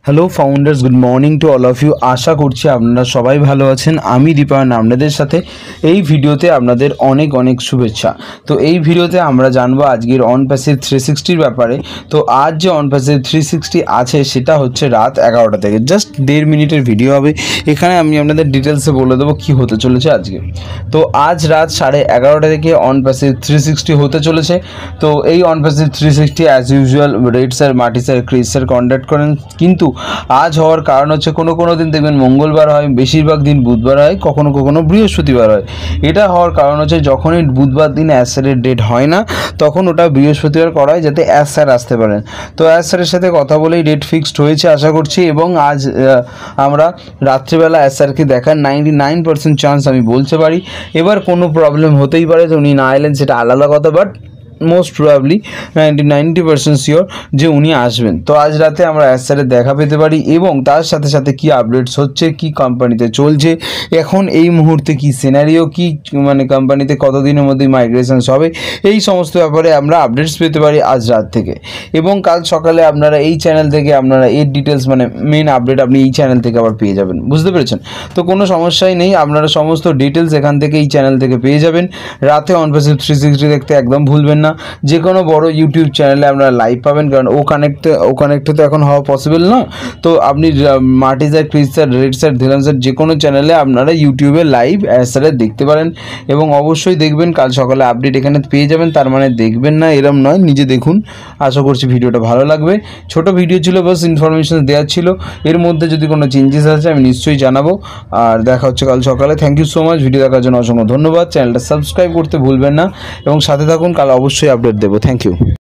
Hello founders, good morning to all of you. আশা করছি আপনারা সবাই ভালো আছেন। আমি দীপায়ন আপনাদের সাথে এই ভিডিওতে আপনাদের অনেক অনেক শুভেচ্ছা। তো এই ভিডিওতে আমরা জানবো আজকের অন প্যাসিভ 360 ব্যাপারে। তো আজ যে অন প্যাসিভ 360 আছে সেটা হচ্ছে রাত 11টা থেকে, জাস্ট 1.5 মিনিটের ভিডিও হবে। এখানে আমি আপনাদের ডিটেলসে বলে দেবো কী হতে চলেছে আজকে। তো আজ রাত 11:30 থেকে অন প্যাসিভ 360 হতে চলেছে। তো এই on passive 360 as usual red sir, মাটি স্যার, ক্রিস স্যার কন্ট্যাক্ট করেন, কিন্তু আজ হওয়ার কারণ হচ্ছে কোনো দিন দেখবেন মঙ্গলবার হয়, বেশিরভাগ দিন বুধবার হয়, কখনো বৃহস্পতিবার হয়। এটা হওয়ার কারণ হচ্ছে যখনই বুধবার দিন অ্যাজ স্যারের ডেট হয় না তখন ওটা বৃহস্পতিবার করা হয় যাতে অ্যাজ স্যার আসতে পারেন। তো অ্যাজ স্যারের সাথে কথা বলেই ডেট ফিক্সড হয়েছে আশা করছি, এবং আজ আমরা রাত্রিবেলা অ্যাজ স্যারকে দেখার 99% চান্স আমি বলতে পারি। এবার কোনো প্রবলেম হতেই পারে, তো উনি না এলেন সেটা আলাদা কথা, বাট মোস্ট প্রবাবলি 90% শিওর যে উনি আসবেন। তো আজ রাতে আমরা অ্যাজ স্যারের দেখা পেতে পারি, এবং তার সাথে সাথে কী আপডেটস হচ্ছে, কী কোম্পানিতে চলছে এখন এই মুহূর্তে, কী সিনারিও, কী মানে কোম্পানিতে কতদিনের মধ্যে মাইগ্রেশনস হবে, এই সমস্ত ব্যাপারে আমরা আপডেটস পেতে পারি আজ রাত থেকে। এবং কাল সকালে আপনারা এই চ্যানেল থেকে আপনারা এর ডিটেলস মানে মেন আপডেট আপনি এই চ্যানেল থেকে আবার পেয়ে যাবেন, বুঝতে পেরেছেন? তো কোনো সমস্যাই নেই, আপনারা সমস্ত ডিটেলস এখান থেকে এই চ্যানেল থেকে পেয়ে যাবেন। রাতে অন প্যাসিভ 360 দেখতে একদম ভুলবেন না। যে কোনো বড় ইউটিউব চ্যানেলে আপনারা লাইভ পাবেন, কারণ ও কানেক্টে তো এখন হওয়া পসিবল না। তো আপনি মাটি sir, Chris sir, red sir, ধিলাম স্যার যে কোনো চ্যানেলে আপনারা ইউটিউবে লাইভ স্যারের দেখতে পারেন, এবং অবশ্যই দেখবেন। কাল সকালে আপডেট এখানে পেয়ে যাবেন, তার মানে দেখবেন না এরম নয়, নিজে দেখুন। আশা করছি ভিডিওটা ভালো লাগবে। ছোট ভিডিও ছিল, বাস ইনফরমেশন দেওয়ার ছিল। এর মধ্যে যদি কোনো চেঞ্জেস আছে আমি নিশ্চয়ই জানাবো। আর দেখা হচ্ছে কাল সকালে। Thank you so much, video দেখার জন্য অসংখ্য ধন্যবাদ। চ্যানেলটা সাবস্ক্রাইব করতে ভুলবেন না, এবং সাথে থাকুন, কাল অবশ্যই আপডেট দেবো। Thank you.